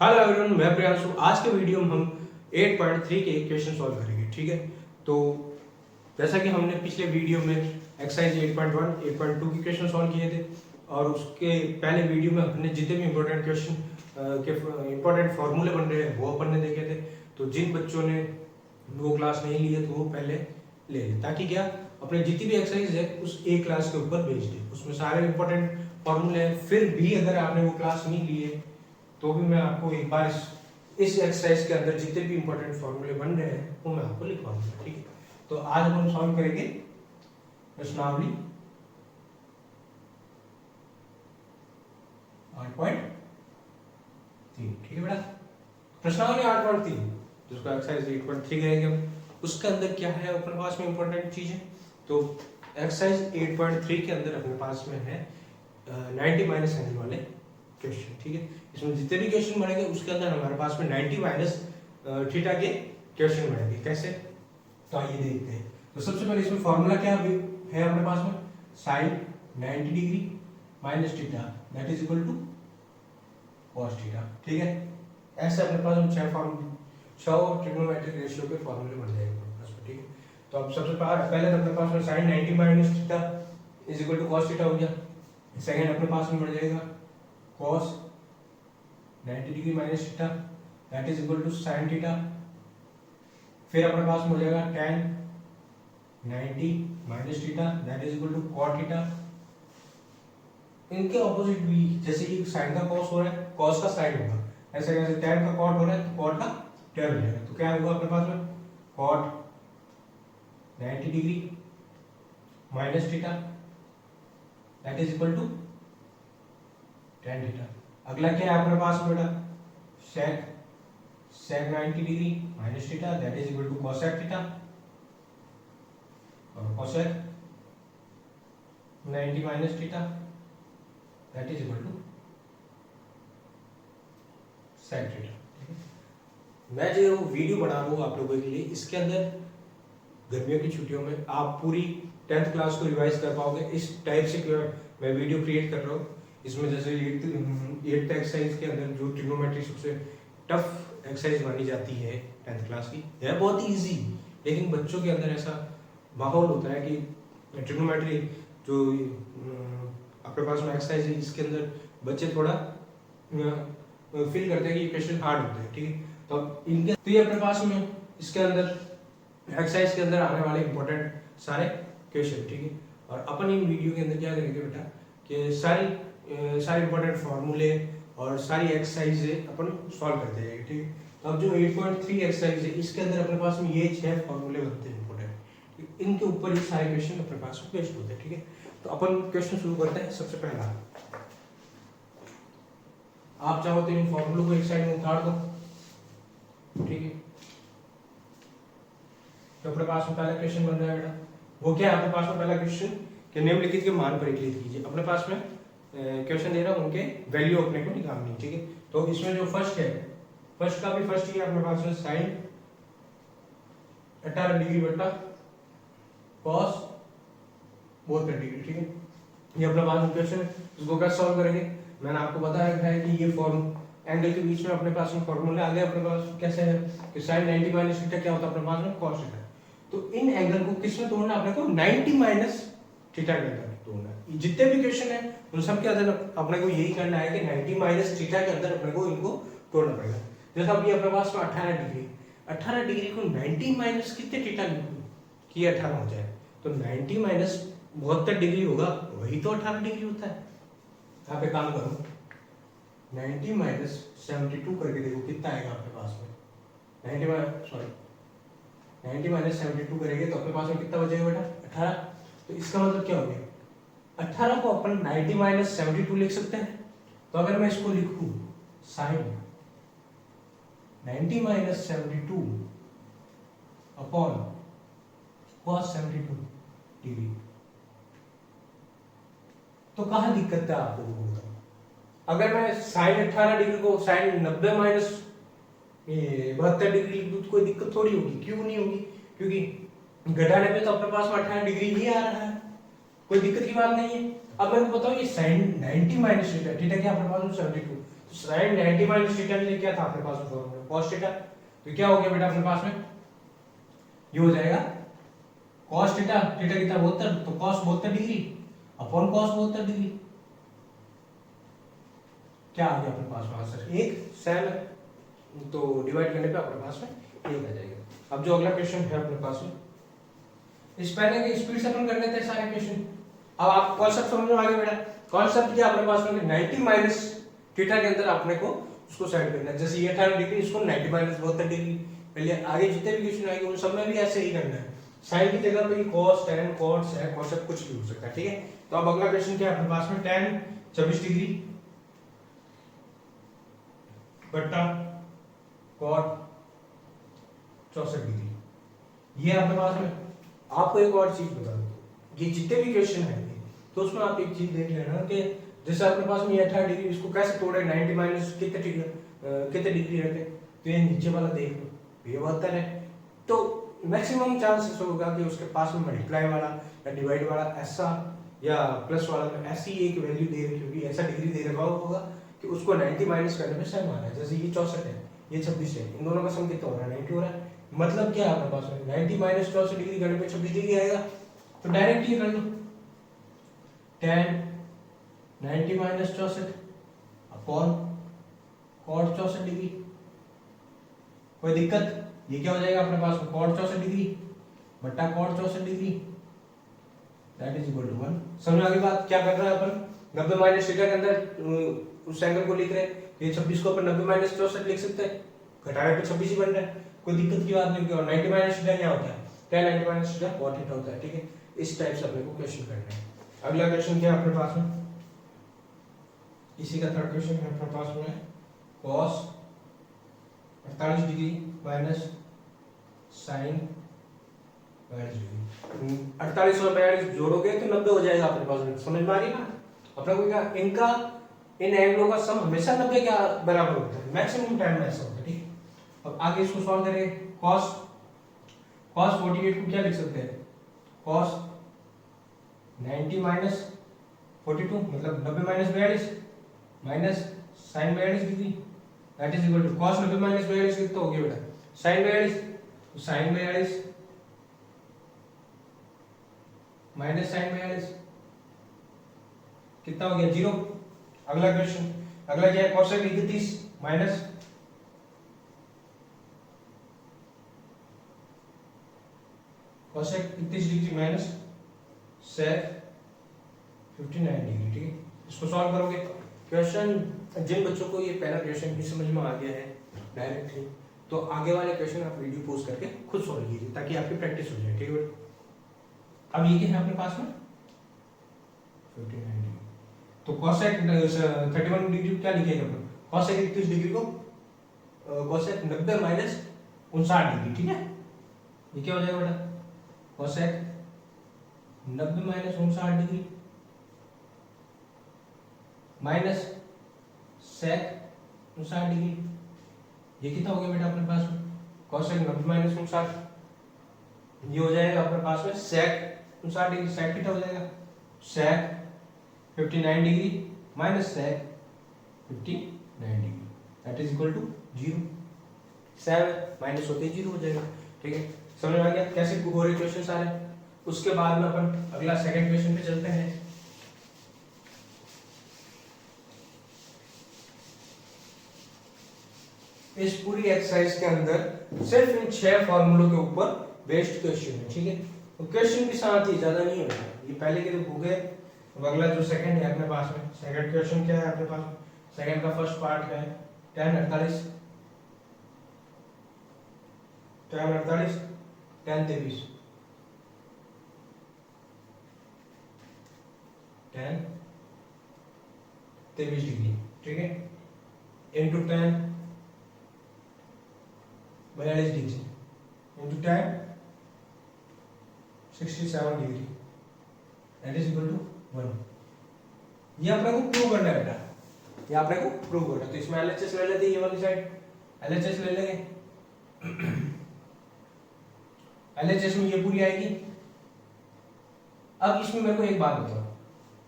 Hello everyone, मैं प्रियांशु। आज के वीडियो में हम 8.3 के क्वेश्चन सॉल्व करेंगे। ठीक है, तो जैसा कि हमने पिछले वीडियो में एक्सरसाइज 8.1, 8.2 के क्वेश्चन सॉल्व किए थे और उसके पहले वीडियो में हमने जितने भी इंपॉर्टेंट क्वेश्चन के इंपॉर्टेंट फार्मूले बन रहे हैं वो अपन ने देखे थे। तो जिन बच्चों ने वो क्लास नहीं ली है तो वो पहले ले लें, ताकि क्या अपने जितनी भी एक्सरसाइज है उस एक क्लास के ऊपर भेज दें। उसमें सारे इंपॉर्टेंट फार्मूले हैं। फिर भी अगर आपने वो क्लास नहीं ली है तो भी मैं आपको एक बार इस एक्सरसाइज के अंदर जितने भी इंपॉर्टेंट फॉर्मूले बन रहे हैं वो मैं आपको लिखवाऊंगा। ठीक है, तो आज हम सॉल्व करेंगे प्रश्नावली 8.3। ठीक है बेटा, प्रश्नावली 8.3 जिसको एक्सरसाइज 8.3 करेंगे हम। उसके अंदर क्या है अपने पास में इंपॉर्टेंट चीजें। तो एक्सरसाइज 8.3 के अंदर अपने पास में है 90 माइनस एंगल वाले क्वेश्चन। ठीक है, इसमें जितने भी क्वेश्चन बनेंगे उसके अंदर हमारे पास में 90 माइनस थीटा के क्वेश्चन बनेंगे। कैसे, तो आइए देखते हैं। तो सबसे पहले इसमें फॉर्मूला क्या है अपने पास में, sine 90 degree minus theta that is equal to cos theta. ठीक है, ऐसे अपने पास में 6 ट्रिग्नोमेट्रिक रेशियो के फॉर्मूले बन जाएंगे अपने पास में। ठीक है, तो अब सबसे पहले तो अपने पास में sine 90 minus theta is equal to cos theta हो गया। सेकेंड अपने पास में बढ़ जाएगा cos 90 degree minus theta that is equal to sine theta. फिर अपने पास में हो जाएगा tan 90 minus theta that is equal to cot theta. इनके ऑपोजिट भी, जैसे कि साइन का cos हो रहा है cos का साइन होगा, ऐसे कैसे tan का cot हो रहा है तो cot का tan हो जाएगा। तो क्या होगा अपने पास में cot 90 degree minus theta that is equal to tan theta. अगला क्या है अपने पास में बेटा, sec 90 degree minus theta that is equal to cosec theta और cosec 90 minus theta that is equal to sec theta. मैं जो वीडियो बना रहा हूँ आप लोगों के लिए, इसके अंदर गर्मियों की छुट्टियों में आप पूरी 10th क्लास को रिवाइज कर पाओगे। इस टाइप से मैं वीडियो क्रिएट कर रहा हूँ। इसमें जैसे 8th एक्सरसाइज के अंदर जो ट्रिग्नोमेट्री सबसे टफ एक्सरसाइज मानी जाती है 10th क्लास की, है बहुत इजी, लेकिन बच्चों के अंदर ऐसा माहौल होता है कि ट्रिग्नोमेट्री जो अपने पास में एक्सरसाइज है इसके अंदर बच्चे थोड़ा फील करते हैं कि ये क्वेश्चन हार्ड होते हैं। ठीक है, तो अब इनके तो ये अपने पास में इसके अंदर एक्सरसाइज के अंदर आने वाले इंपॉर्टेंट सारे क्वेश्चन। ठीक है, और अपन इन वीडियो के अंदर क्या करेंगे बेटा कि सारे इंपॉर्टेंट फार्मूले और सारी एक्सरसाइज अपन सॉल्व करते जाएंगे। ठीक है, तो अब जो 8.3 एक्सरसाइज है इसके अंदर अपने पास में ये 6 फार्मूले बनते हैं इंपॉर्टेंट। इनके ऊपर ये सारे क्वेश्चन अपने पास में बेस्ड होते हैं। ठीक है, तो अपन क्वेश्चन शुरू करते हैं। सबसे पहला, आप चाहो तो इन फॉर्मूलों को एक साइड में उतार दो। ठीक है, तो अपने पास में पहला क्वेश्चन बन रहा है बेटा, वो क्या है अपने पास में पहला क्वेश्चन कि निम्नलिखित के मान परिकलित कीजिए। अपने पास में क्वेश्चन दे रहा हूं, उनके वैल्यू अपने को निकालनी। ठीक है, तो इसमें जो फर्स्ट है, फर्स्ट का भी फर्स्ट ही है अपने पास में साइन 18 डिग्री बटा cos 72 डिग्री। ठीक है, ये अपना पास में क्वेश्चन है, इसको कैसे सॉल्व करेंगे मैंने आपको बताया है कि ये फॉर्म एंगल के बीच में अपने पास में फॉर्मूला आ गया। अपने पास कैसे है कि साइन 90 माइनस थीटा क्या होता है अपने पास में cos थीटा। तो इन एंगल को किसमें तोड़ना अपने को 90 माइनस थीटा के अंदर तोड़ना। जितने भी क्वेश्चन है उन सब के अंदर अपने को यही करना है कि 90 माइनस थीटा के अंदर अपने को इनको तोड़ना पड़ेगा। जैसे अब ये अपने पास में 18 डिग्री को 90 माइनस कितने थीटा लिखूं कि 18 हो जाए, तो 90 माइनस 72 डिग्री होगा, वही तो 18 डिग्री होता है। यहाँ पे काम करो 90 माइनस 72 करके देखो कितना आएगा अपने पास में। 90 माइनस 72 करेंगे तो अपने पास में कितना बचेगा बेटा 18। तो इसका मतलब क्या हो गया, 18 को अपन 90 माइनस 72 लिख सकते हैं। तो अगर मैं इसको लिखूं sine 90 minus 72 upon cos 72 degree, तो कहाँ दिक्कत है आपको बताओ। अगर मैं साइन 18 डिग्री को साइन 90 माइनस 72 डिग्री लिख दूं तो कोई दिक्कत थोड़ी होगी। क्यों नहीं होगी, क्योंकि घटाने पे तो अपने पास में 18 डिग्री ही आ रहा है, कोई दिक्कत की बात नहीं है। अब मेरे को बताओ ये साइन 90 माइनस थीटा, थीटा क्या अपने पास में 72, साइन 90 माइनस थीटा के लिए क्या था अपने पास फॉर्मूला cos थीटा। तो क्या हो गया बेटा अपने पास में, ये हो जाएगा cos थीटा, थीटा कितना 72, तो cos 72 degree upon cos 72 degree, क्या आ गया अपने पास में आंसर एक sin, तो डिवाइड करने पे अपने पास में एक आ जाएगा। अब जो अगला क्वेश्चन है अपने पास में, इस पहले के स्पीड से अपन कर लेते हैं सारे क्वेश्चन। अब आप कॉन्सेप्ट समझ में आ गया बेटा। कॉन्सेप्ट क्या अपने पास में 90 माइनस थीटा के अंदर अपने को उसको साइड करना है, जैसे ये 18 डिग्री इसको 90 माइनस 72 डिग्री। पहले आगे जितने भी क्वेश्चन आएंगे उन सब में भी ऐसे ही करना है, साइन की जगह पे cos tan cot sec cosec कुछ भी हो सकता है, ठीक है। तो अब अगला क्वेश्चन क्या है अपने पास में, tan 26 डिग्री बट्टा cot 64 डिग्री, ये अपने पास में। आपको एक और चीज बता दूं, ये जितने भी क्वेश्चन हैं तो उसमें आप एक चीज देख लेना कि जैसे अपने पास में ये 18 डिग्री, इसको कैसे तोड़े 90 माइनस कितने डिग्री रखे, तो ये नीचे वाला देख लो, ये 72 है, तो मैक्सिमम चांसेस होगा कि उसके पास में मल्टीप्लाई वाला या डिवाइड वाला ऐसा या प्लस वाला में ऐसी एक वैल्यू दे रखी होगी, ऐसा डिग्री दे रखा होगा कि उसको 90 माइनस करने में सम आ रहा है। जैसे ये 64 है, ये 26 है, इन दोनों का सम कितना हो रहा है 90 हो रहा है। मतलब क्या है अपने पास में 90 माइनस 64 डिग्री करने पे 26 डिग्री आएगा, तो डायरेक्ट ये कर लो tan 90 minus 64 upon cot 64 degree, कोई दिक्कत, ये क्या हो जाएगा अपने पास में cot 64 डिग्री बट्टा cot 64 degree that is equal to 1। समझ आ गई बात, क्या कर रहे हैं अपन 90 माइनस थीटा के अंदर उस एंगल को लिख रहे हैं, ये 26 को अपन 90 माइनस 64 लिख सकते हैं, घटाने पे 26 ही बन रहा है, कोई दिक्कत की बात नहीं। और 90 माइनस थीटा क्या होता है, tan 90 minus theta cot theta होता है, ठीक है। इस टाइप से अपने को क्वेश्चन करना है। अगला क्वेश्चन क्या है अपने पास में, इसी का थर्ड क्वेश्चन है अपने पास में, cos 48 degree minus sin 42 degree. 48 और 42 जोड़ोगे तो 90 हो जाएगा अपने पास में, समझ में आ रही है ना। अपने को क्या, इनका इन एंगलों का सम हमेशा 90 क्या बराबर होता है, मैक्सिमम टाइम में ऐसा होता है, ठीक है। अब आगे इसको सॉल्व करें, cos 48 को क्या लिख सकते हैं, cos 90 माइनस 42 मतलब 90 minus 42 minus sin 42 degree that is equal to cos 90 minus 42 कितना हो गया बेटा sin 42, तो sin 42 माइनस sin 42 कितना हो गया 0। अगला क्वेश्चन, अगला क्या है, cosec 31 minus cosec 31 degree minus sec 59 degree, ठीक है। इसको सॉल्व करोगे क्वेश्चन, जिन बच्चों को ये पहला क्वेश्चन भी समझ में आ गया है डायरेक्टली, तो आगे वाले क्वेश्चन आप वीडियो पोस्ट करके खुद सॉल्व कीजिए ताकि आपकी प्रैक्टिस हो जाए, ठीक है। अब ये क्या है अपने पास में 59 डिग्री, तो cosec 31 डिग्री क्या लिखेगा अपन, cosec 31 डिग्री को cosec 90 माइनस 59 डिग्री, ठीक है। ये क्या हो जाएगा बेटा cosec 90 minus 59 degree minus sec 59 degree, ये कितना हो गया बेटा अपने पास में cosec 90 माइनस 59, ये हो जाएगा अपने पास में sec 59 डिग्री, sec कितना हो जाएगा sec 59 degree minus sec 59 degree that is equal to 0। 7 minus होते ही 0 हो जाएगा, ठीक है। समझ में आ गया कैसे हो रहे क्वेश्चन सारे। उसके बाद में अपन अगला सेकंड क्वेश्चन पे चलते हैं। इस पूरी एक्सरसाइज के अंदर सिर्फ इन 6 फार्मूलों के ऊपर बेस्ड क्वेश्चन है, ठीक है। तो क्वेश्चन भी साथ ही ज्यादा नहीं होगा, ये पहले के तो हो गए। अब अगला जो सेकंड है अपने पास में, सेकंड क्वेश्चन क्या है अपने पास, सेकंड का फर्स्ट पार्ट क्या है, tan 48 tan 23 tan 23 डिग्री, ठीक है, into tan 42 degree into tan 67 degree that is equal to 1। ये अपने को प्रूव करना है बेटा, ये अपने को प्रूव करना है। तो इसमें एलएचएस ले लेते हैं, ये वाली साइड एलएचएस ले लेंगे, एलएचएस में ये पूरी आएगी। अब इसमें मेरे को एक बात बताओ,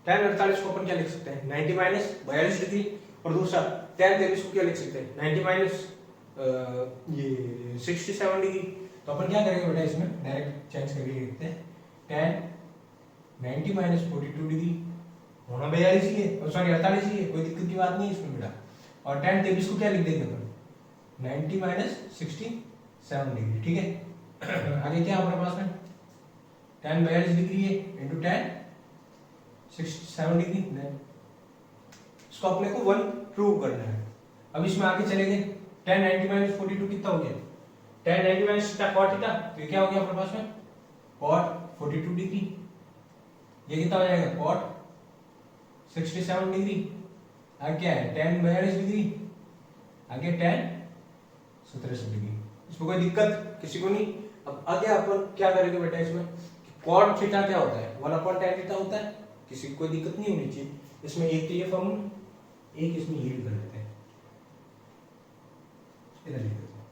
tan 48 को अपन क्या लिख सकते हैं 90 माइनस 42 डिग्री, और दूसरा tan 23 को क्या लिख सकते हैं 90 माइनस ये 67 डिग्री। तो अपन क्या करेंगे बेटा इसमें डायरेक्ट चेंज करके लिखते हैं tan 90 माइनस 42 डिग्री होना 42 ही है, और सॉरी 48 ही है, कोई दिक्कत की बात नहीं है इसमें बेटा। और tan 23 को क्या लिख देंगे अपन 90 माइनस 67 डिग्री, ठीक है। आगे क्या हमारे पास में tan 42 डिग्री है इंटू tan 67 डिग्री, इसको अपने को 1 प्रूव करना है। अब इसमें आगे चलेंगे tan 90 माइनस 42 कितना हो गया tan 90 माइनस cot थीटा, तो ये क्या हो गया अपने पास में cot 42 डिग्री, ये कितना हो जाएगा cot 67 डिग्री, आगे क्या है tan 42 डिग्री, आगे tan 67 डिग्री। इसमें कोई दिक्कत किसी को नहीं। अब आगे अपन क्या करेंगे बेटा इसमें cot थीटा क्या होता है 1/tan थीटा होता है, किसी को कोई दिक्कत नहीं होनी चाहिए। इसमें एक तो ये फॉर्मूला, एक इसमें ये भी कर लेते हैं, इधर लिख देते हैं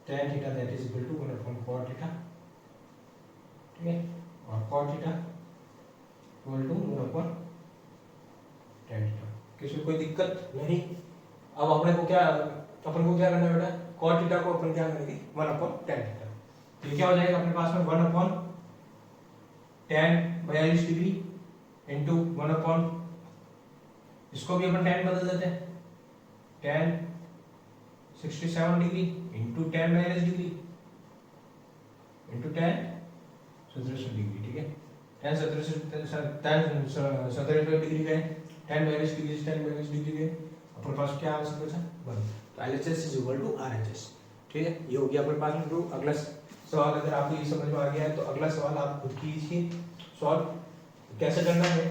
tan theta that is equal to 1/cot theta, ठीक है, और cot theta equal to 1/tan theta. किसी को कोई दिक्कत नहीं। अब अपन को क्या करना है बेटा cot थीटा को अपन क्या करेंगे 1/tan थीटा, तो ये क्या हो जाएगा अपने पास में 1/tan 42 डिग्री इंटू 1/, इसको भी अपन tan बदल देते हैं tan 67 degree into tan 42 degree into tan 67 degree, ठीक है। tan 67 डिग्री का है, tan 42 डिग्री का अपने पास क्या आ सकता है 1। तो LHS is equal to RHS, ठीक है। ये हो गया अपने पास में प्रूफ। अगला सवाल अगर आपको ये समझ में आ गया है तो अगला सवाल आप खुद कीजिए सॉल्व। कैसे करना है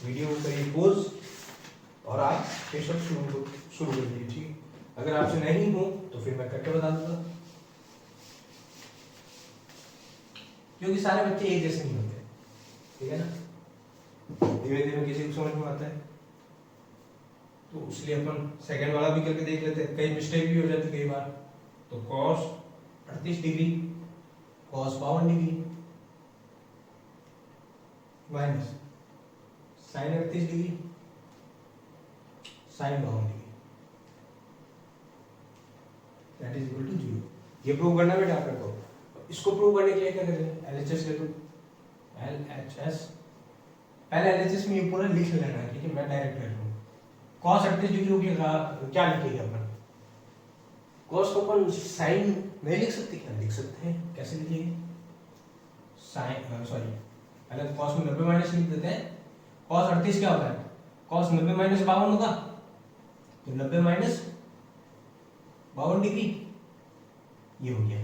वीडियो करिए पोज और आप ये सब शुरू कर दीजिए, ठीक है। अगर आपसे नहीं हो तो फिर मैं करके बता दूंगा, क्योंकि सारे बच्चे एक जैसे नहीं होते, ठीक है ना। धीरे धीरे किसी को समझ में आता है, तो इसलिए अपन सेकंड वाला भी करके देख लेते हैं। कई मिस्टेक भी हो जाती है कई बार। तो cos 38 degree cos 52 degree minus sin 38 degree sin 52 degree that is equal to 0। ये प्रूव करना है बेटा आपको। इसको प्रूव करने के लिए क्या करेंगे LHS ले लो, LHS पहले LHS में ये पूरा लिख लेना है, ठीक है। मैं डायरेक्ट कर लूँ cos 38 डिग्री हो गया, क्या लिखेंगे अपन cos को अपन sin नहीं लिख सकते, क्या लिख सकते हैं, कैसे लिखेंगे sin सॉरी पहले cos में 90 माइनस लिख देते हैं। cos 38 क्या होता है cos 90 माइनस 52 होगा, तो 90 माइनस 52 डिग्री ये हो गया।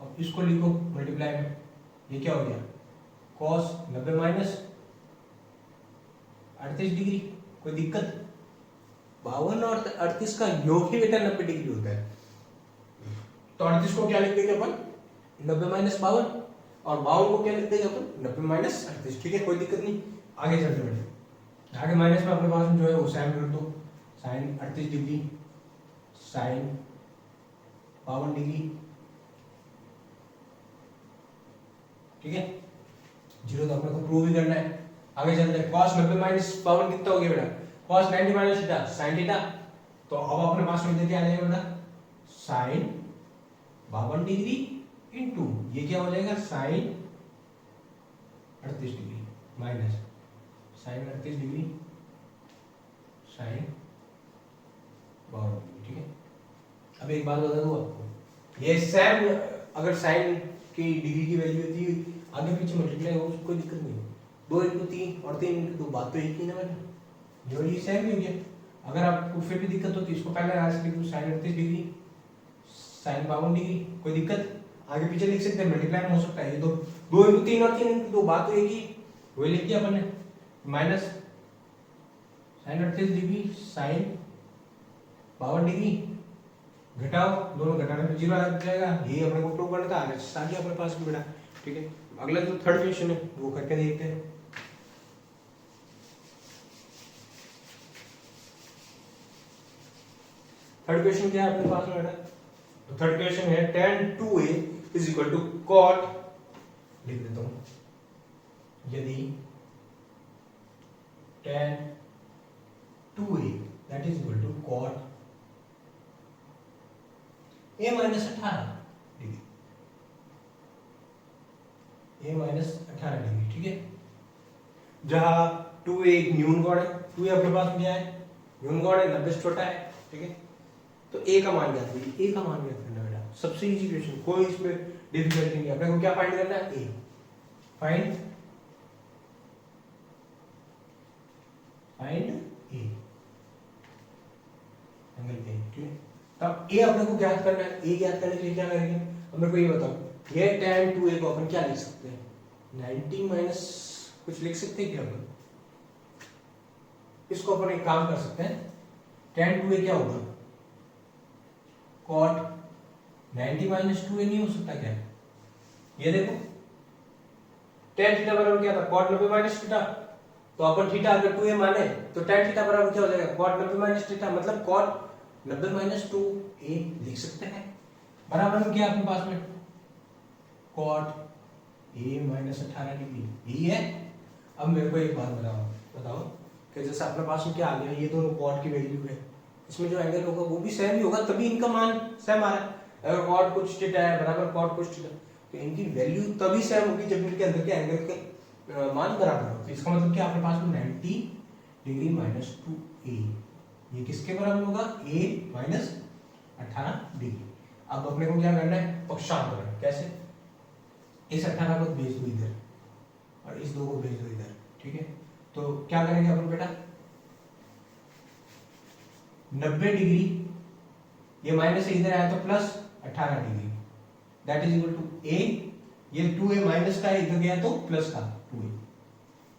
अब इसको लिखो मल्टीप्लाई में, ये क्या हो गया cos 90 माइनस 38 डिग्री। कोई दिक्कत 52 और 38 का योग ही बेटा 90 डिग्री होता है। तो 38 को क्या लिख देंगे अपन 90 माइनस 52 और 52 को क्या लिख देंगे अपन 90 माइनस 38, ठीक है। कोई दिक्कत नहीं। आगे चलते बेटे, आगे माइनस में अपने पास जो है वो साइन कर दो, साइन 38 डिग्री साइन 52 डिग्री, ठीक है। 0 तो अपने को प्रूव भी करना है। आगे चलते हैं cos 90 माइनस 52 कितना हो गया बेटा cos 90 minus theta sin theta. तो अब अपने पास में क्या आ जाएगा बेटा sin 52 डिग्री इंटू ये क्या हो जाएगा sin 38 degree minus sin 38 degree sin 52 degree, ठीक है। अब एक बात बता दूं आपको, ये सेम अगर sin की डिग्री की वैल्यू होती है आगे पीछे मल्टीप्लाई हो कोई दिक्कत नहीं है। 2 इंटू 3 और 3 इंटू 2 बात तो एक ही ना बेटा, जो ये सेम ही हो गया। अगर आपको फिर भी दिक्कत होती है इसको पहले ऐसे लिख दो sin 38 डिग्री sin 52 डिग्री, कोई दिक्कत आगे पीछे लिख सकते हैं, मल्टीप्लाई हो सकता है। ये 2 इंटू 3 और 3 इंटू 2 बात तो एक ही, वही लिख दिया अपन ने minus sin 38 degree sin 52 degree घटाओ, दोनों घटाने पे 0 आ जाएगा। ये अपने को प्रूव करना था, आ गया अपने पास भी बेटा, ठीक है। अगला जो थर्ड क्वेश्चन है वो करके देखते हैं। थर्ड क्वेश्चन क्या है अपने पास में बेटा, तो थर्ड क्वेश्चन है tan 2a is equal to cot, लिख देता हूं, यदि tan 2a that is equal to cot a minus 18 degree, a minus 18 degree, ठीक है। जहां 2a एक न्यून कोण है, 2a अपने पास क्या है, न्यून कोण है, 90 से छोटा है, ठीक है। तो a का मान ज्ञात कीजिए, a का मान ज्ञात करना बेटा, सबसे इजी क्वेश्चन, कोई इसमें डिफिकल्टी नहीं है। अपने को क्या फाइंड करना है, a find a angle a, ठीक है। तब a अपने को ज्ञात करना है, a ज्ञात करने के लिए क्या करेंगे, अब मेरे को ये बताओ, ये tan 2a को अपन क्या लिख सकते हैं, 90 माइनस कुछ लिख सकते हैं क्या अपन, इसको अपन एक काम कर सकते हैं, tan 2a क्या होगा, cot 90 माइनस 2a नहीं हो सकता क्या, ये देखो tan थीटा बराबर क्या था, cot 90 माइनस थीटा, तो अपन थीटा अगर 2a माने तो tan थीटा बराबर क्या हो जाएगा, cot 90 माइनस थीटा, मतलब cot 90 माइनस 2a लिख सकते हैं। बराबर में क्या अपने पास में, cot a माइनस 18 डिग्री, यही है। अब मेरे को एक बात बताओ कि जैसे अपने पास में क्या आ गया, ये दोनों cot की वैल्यू है, इसमें जो एंगल होगा वो भी सेम ही होगा, तभी इनका मान सेम आ रहा है। अगर cot कुछ थीटा है बराबर cot कुछ थीटा, तो इनकी वैल्यू तभी सेम होगी जब इनके अंदर के एंगल के मान बराबर हो। तो इसका मतलब क्या, अपने पास में 90 डिग्री माइनस 2a, ये किसके बराबर होगा, a माइनस 18 डिग्री। अब अपने को क्या करना है, पक्षांतरण, कैसे, इस 18 को भेज दो इधर और इस 2 को भेज दो इधर, ठीक है। तो क्या करेंगे अपन बेटा, 90 डिग्री, ये माइनस इधर आया तो plus 18 degree, that is equal to a, ये 2a माइनस का इधर गया तो प्लस का 2a,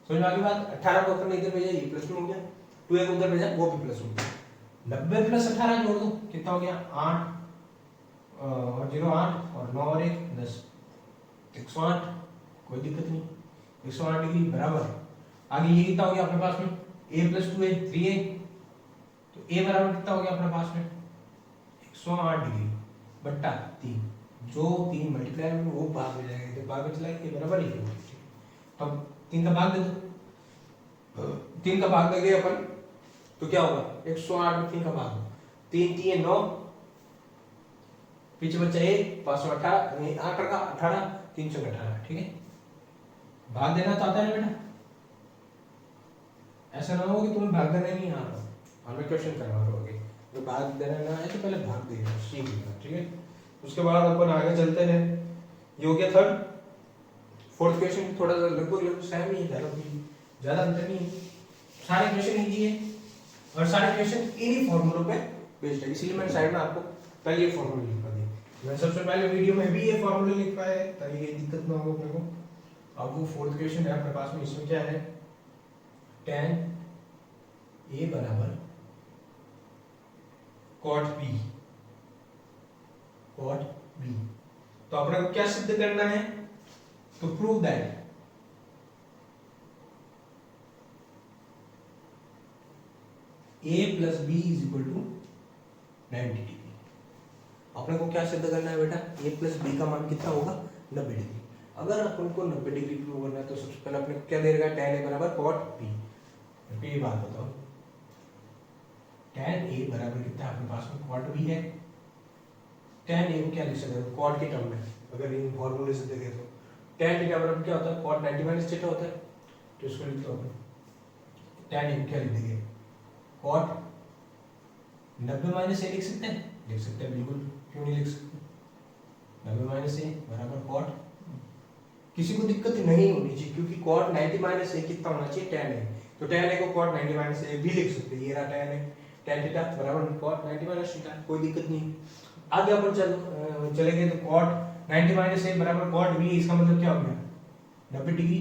समझ में आ गई बात। 18 को अपन इधर भेजा, ये प्लस में हो गया, 2a को उधर भेजा, वो भी प्लस हो गया। 90 प्लस 18 जोड़ दो, कितना हो गया, 8 और 0 8 और 9 और 1 10, 108, कोई दिक्कत नहीं, 108 डिग्री बराबर। आगे ये कितना हो गया अपने पास में, a प्लस 2a 3a, तो a बराबर कितना हो गया अपने पास में, 108 डिग्री बट्टा 3, जो 3 मल्टीप्लाई में वो भाग में जाएगा, जब भाग में चला के बराबर ही होगा, ठीक है। तो 3 का भाग दे दो, 3 का भाग देंगे अपन तो क्या होगा, 108 में 3 का भाग, 3 3 9, पीछे बच्चा 1 518, 8 का 18, 318, ठीक है। भाग देना तो आता है बेटा, ऐसा ना हो कि तुम्हें भाग देना नहीं आ रहा, हमें क्वेश्चन करवा रहे होगे, तो भाग देना ना है तो पहले भाग देना सीख लेना, ठीक है। उसके बाद अपन आगे चलते हैं, ये हो गया थर्ड। फोर्थ क्वेश्चन थोड़ा सा लगभग सेम ही है, ज्यादा अंतर नहीं है, सारे क्वेश्चन इजी है और सारे क्वेश्चन इन्हीं फॉर्मूलों पे बेस्ड है, इसलिए मैंने साइड में आपको पहले ये फॉर्मूले लिखवा दिए। मैं सबसे पहले वीडियो में भी ये फॉर्मूले लिखवाए ताकि ये दिक्कत ना हो अपने को। अब वो फोर्थ क्वेश्चन है अपने पास में, इसमें क्या है, tan a बराबर cot b, तो अपने को क्या सिद्ध करना है, तो prove that a plus B is equal to 90 degree. अपने को क्या सिद्ध करना है बेटा, a प्लस बी का मान कितना होगा, 90 डिग्री। अगर अपन को 90 डिग्री प्रूव करना है तो सबसे पहले अपने को क्या दे रखा है, tan a बराबर cot b। ये बात बताओ, tan a बराबर कितना अपने पास में, cot b है, tan a को क्या लिख सकते हैं cot के टर्म में, अगर इन फॉर्मूले से देखें तो tan थीटा बराबर क्या होता है, cot 90 माइनस थीटा होता है, तो इसको लिख दो अपन, tan a क्या लिख देंगे, cot 90 माइनस a लिख सकते हैं, बिल्कुल, क्यों नहीं लिख सकते, 90 माइनस a बराबर cot, किसी को दिक्कत नहीं होनी चाहिए क्योंकि cot 90 माइनस a कितना होना चाहिए, tan a, तो tan a को cot 90 माइनस a भी लिख सकते हैं, ये रहा tan a, tan थीटा बराबर cot 90 माइनस थीटा, कोई दिक्कत नहीं। आगे अपन चलेंगे तो cot 90 माइनस a बराबर cot b, इसका मतलब क्या हो गया, 90 डिग्री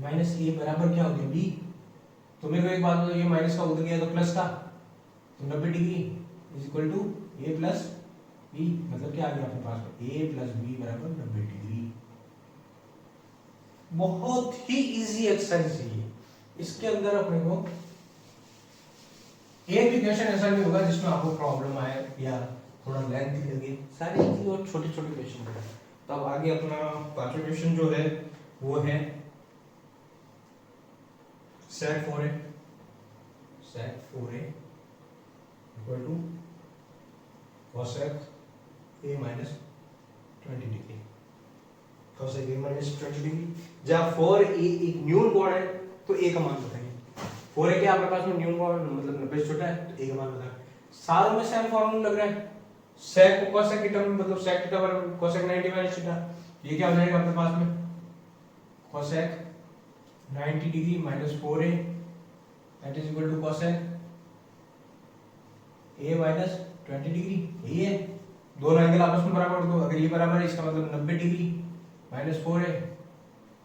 माइनस a बराबर क्या हो गया b। तो मेरे को एक बात बताओ, ये माइनस का उधर गया तो प्लस का, तो 90 degree is equal to a plus b, मतलब क्या आ गया अपने पास में, a प्लस b बराबर 90 डिग्री। बहुत ही इजी एक्सरसाइज है ये, इसके अंदर अपने को एक भी क्वेश्चन ऐसा नहीं होगा जिसमें आपको प्रॉब्लम आए या थोड़ा लेंथी लगे, सारी इजी और छोटे छोटे क्वेश्चन है। तो अब आगे अपना पांचवा क्वेश्चन जो है वो है set for A sec 4a equal to cosec a minus 20 degree. cosec a minus 20 degree, जहाँ 4a एक न्यून कोण है तो a का मान बताइए। 4a क्या आपके पास में न्यून कोण मतलब 90 से छोटा है तो a का मान बताइए। सारों में सेम फॉर्मूला लग रहा है, sec को cosec की टर्म मतलब sec थीटा बराबर cosec 90 माइनस थीटा। ये क्या हो जाएगा आपके पास में cosec 90 degree minus 4a that is equal to cosec a minus 20 degree. यही है, दोनों एंगल आपस में बराबर दो, अगर ये बराबर है इसका मतलब 90 डिग्री माइनस 4 है,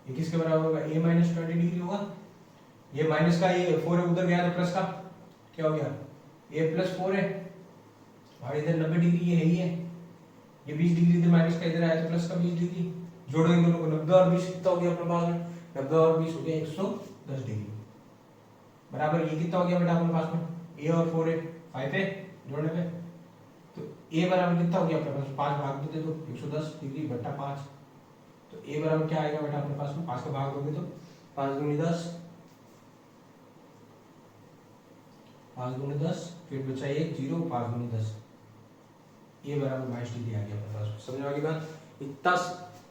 ये किसके बराबर होगा a माइनस 20 डिग्री होगा। ये माइनस का ये 4 है उधर गया तो प्लस का क्या हो गया a प्लस 4 है और इधर 90 डिग्री ये है ही है, ये 20 डिग्री इधर माइनस का इधर आया तो प्लस का 20 डिग्री, जोड़ेंगे दोनों को 90 और 20 कितना हो गया अपने पास में 90 और 20 हो गया 110 डिग्री बराबर। ये कितना हो गया बेटा अपने पास में a और 4 है 5 है जोड़ने पे, तो a बराबर कितना हो गया अपने पास 5 भाग देते तो 110 डिग्री बटा 5, तो a बराबर क्या आएगा बेटा अपने पास में 5 का भाग दोगे तो 5 दूनी 10, 5 दूनी 10 फिर बचा 1 0 5 दूनी 10, a बराबर 22 डिग्री आ गया अपने पास। समझ में आ गई बात,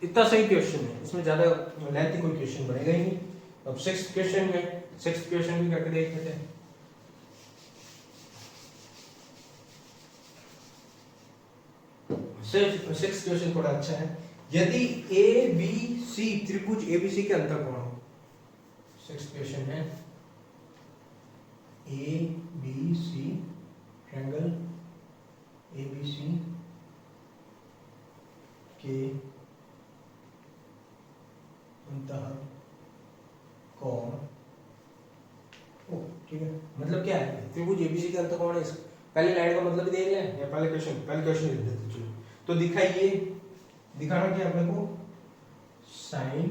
इतना सही क्वेश्चन है, इसमें ज्यादा लेंथी कोई क्वेश्चन बनेगा ही नहीं। अब सिक्स्थ क्वेश्चन भी करके देख लेते हैं। सिक्स्थ क्वेश्चन थोड़ा अच्छा है, यदि ए बी सी त्रिभुज एबीसी के अंतःकोण हो। सिक्स्थ क्वेश्चन है A B C triangle ABC के अंतःकोण, ठीक है मतलब क्या है त्रिभुज एबीसी के अंतःकोण है। पहले लाइन का मतलब देख लें या पहले क्वेश्चन लिख देते चलो। तो दिखाइए, दिखाना क्या अपने को sin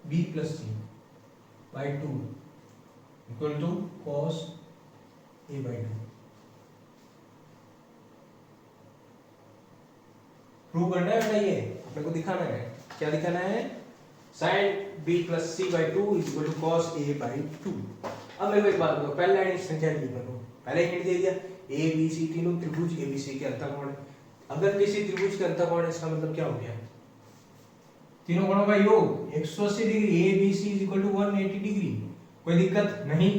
b plus C by 2 equal to cos a by 2। Prove करना है बेटा, ये अपने को दिखाना है, क्या दिखाना है sin b plus C by 2 equal to cos a by 2। अब मेरे को एक बात बताओ, पहले लाइन संख्या लिखी मेरे को पहले हिंट दे दिया ए बी सी तीनों त्रिभुज एबीसी के अंतःकोण है। अगर किसी त्रिभुज के अंतःकोण है इसका मतलब क्या हो गया तीनों कोणों का योग 180 degree, A B C is equal to 180 degree, कोई दिक्कत नहीं।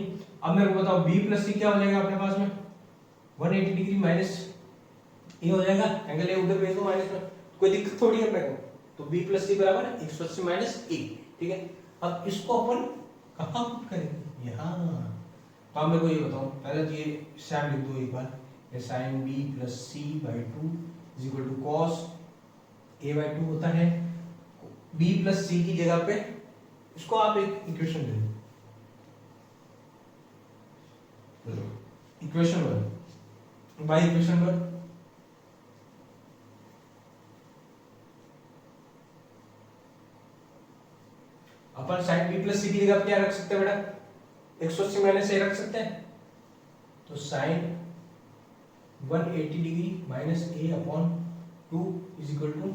अब मेरे को बताओ b प्लस सी क्या हो जाएगा अपने पास में 180 डिग्री माइनस ए हो जाएगा, एंगल ए उधर भेज दो माइनस में, कोई दिक्कत थोड़ी है अपने को। तो b प्लस सी बराबर 180 माइनस ए, ठीक है। अब इसको अपन कहां पुट करेंगे यहाँ, तो आप मेरे को ये बताओ पहले तो ये सैम लिख दो एक बार, ये sin b plus C by 2 is equal to cos a by 2 होता है। b प्लस सी की जगह पे इसको आप एक इक्वेशन दे दो, इक्वेशन 1 बाई इक्वेशन 1 अपन sin b प्लस सी की जगह क्या रख सकते हैं बेटा 180 माइनस ए रख सकते हैं, तो sin 180 degree minus A upon 2 is equal to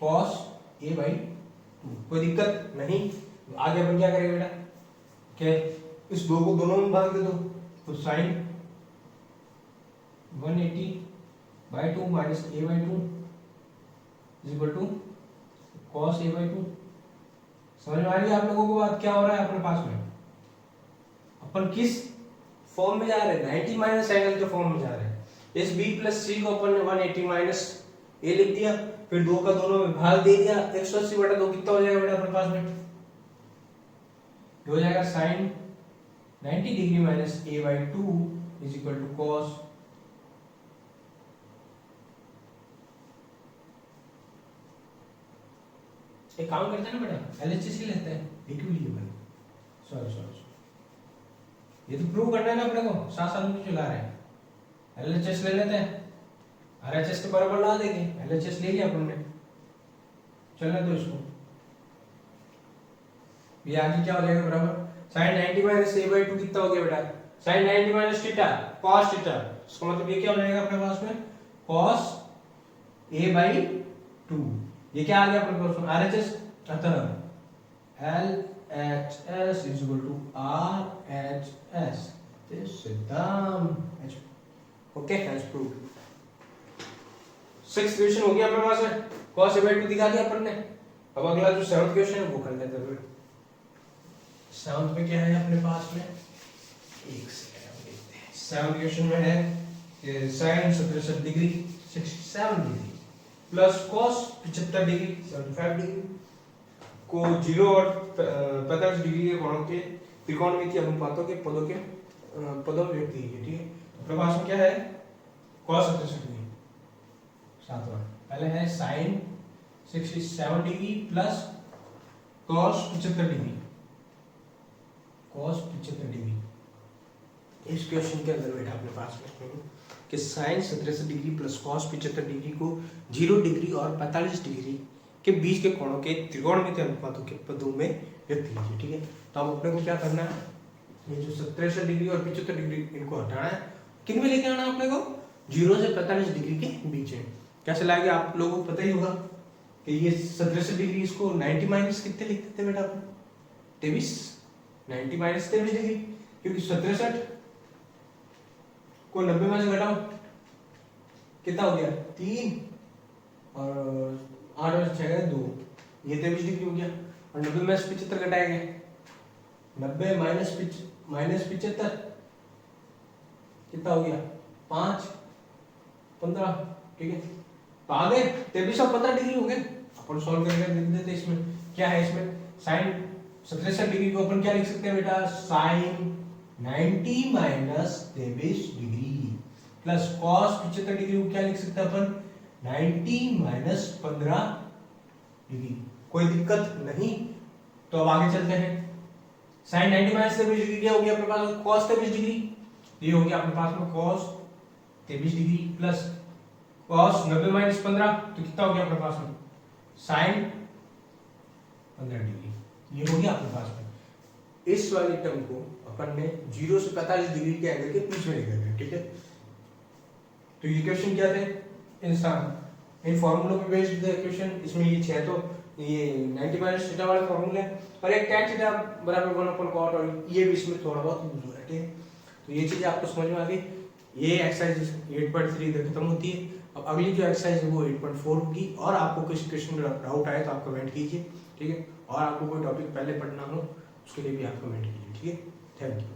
cos a by 2, कोई दिक्कत नहीं। आगे अपन क्या करेंगे बेटा क्या इस दो को दोनों में भाग दे दो, तो sin 180 by 2 minus a by 2 is equal to cos a by 2। समझ में आ रही है आप लोगों को बात क्या हो रहा है अपने पास में, अपन किस फॉर्म में जा रहे हैं 90 माइनस एंगल के फॉर्म में जा रहे हैं। इस b प्लस सी को अपन ने 180 माइनस ए लिख दिया, फिर दो का दोनों में भाग दे दिया, 180 बटा 2 कितना हो जाएगा बेटा अपने पास में हो जाएगा sin 90 degree minus a by 2 is equal to cos एक काम करते हैं ना बेटा एलएचएस ही लेते हैं इक्विलिब्रियम, सॉरी ये तो प्रूव करना है ना अपने को, साथ साथ में चला रहे हैं, एलएचएस ले लेते हैं, आरएचएस के बराबर ला देंगे, एलएचएस ले लिया अपन ने, चलने दो इसको। ये आगे क्या हो जाएगा बराबर sin 90 माइनस a बाई 2 कितना हो गया बेटा sin 90 minus theta cos theta, इसका मतलब ये क्या हो जाएगा अपने पास में cos a बाई 2, ये क्या आ गया अपने पास में आरएचएस, अतः HS is equal to RHS. This Siddham. Okay, has proved. 6th question हो गया अपने पास है, cos a/2 दिखा दिया अपन ने। अब अगला जो 7th क्वेश्चन है वो कर लेते हैं। 7th में क्या है अपने पास में, एक सेकंड देखते हैं। 7th क्वेश्चन में है कि sin 67 degree 67 degree plus cos 75 degree 75 degree को 0 और 45 डिग्री के कोणों के त्रिकोणमितीय अनुपातों के पदों में व्यक्त कीजिए। ठीक है, तो अपने पास में क्या है, cos 67 डिग्री 7वां, पहले है sin 67 degree plus cos 75 degree, cos 75 degree. इस क्वेश्चन के अंदर बेटा अपने पास में कि sin 67 degree plus cos 75 degree को 0 डिग्री और 45 डिग्री के बीच के कोणों के त्रिकोणमितीय अनुपातों के पदों में व्यक्त कीजिए। ठीक है, तो अब अपने को क्या करना है, ये जो 67 डिग्री और 75 डिग्री इनको हटाना है, किन में लेके आना है अपने को, 0 से 45 डिग्री के बीच है। कैसे लाएंगे, आप लोगों को पता ही होगा कि ये 67 डिग्री, इसको 90 माइनस कितने लिखते थे बेटा, 23, 90 माइनस 23 डिग्री, क्योंकि 67 को 90 में से घटाओ कितना हो गया 3 और 8 में से 6 2, ये 23 डिग्री हो गया। और 90 में से 75 घटाएंगे, 90 माइनस 75 कितना हो गया 5 15। ठीक है, तो आगे 23 और 15 डिग्री हो गए। अपन सॉल्व करके लिख देते इसमें क्या है, इसमें sin 67 डिग्री को अपन क्या लिख सकते हैं बेटा, sin 90 minus 23 degree plus cos 75 degree को क्या लिख सकते हैं अपन, 90 माइनस 15 डिग्री। कोई दिक्कत नहीं, तो अब आगे चलते हैं। sin 90 माइनस 23 डिग्री क्या हो गया अपने पास, cos 23 डिग्री, ये हो गया अपने पास में cos 23 degree plus cos 90 minus 15, तो कितना हो गया अपने पास में, sin 15 डिग्री, ये हो गया अपने पास में। इस वाली टर्म को अपन ने 0 से 45 डिग्री के एंगल के बीच में लेकर गए। ठीक है, तो ये क्वेश्चन क्या थे, इन फॉर्मूलों पे बेस्ड थे क्वेश्चन। इसमें ये 6 तो ये 90 माइनस थीटा वाले फॉर्मूले और एक tan थीटा बराबर 1/cot, और ये भी इसमें थोड़ा बहुत यूज हो रहा है। ठीक है, तो ये चीजें आपको समझ में आ गई। ये एक्सरसाइज 8.3 इधर खत्म होती है। अब अगली जो एक्सरसाइज है वो 8.4 होगी, और आपको किसी क्वेश्चन में डाउट आए तो आप कमेंट कीजिए। ठीक है, और आपको कोई टॉपिक पहले पढ़ना हो उसके लिए भी आप कमेंट कीजिए। ठीक है, थैंक यू।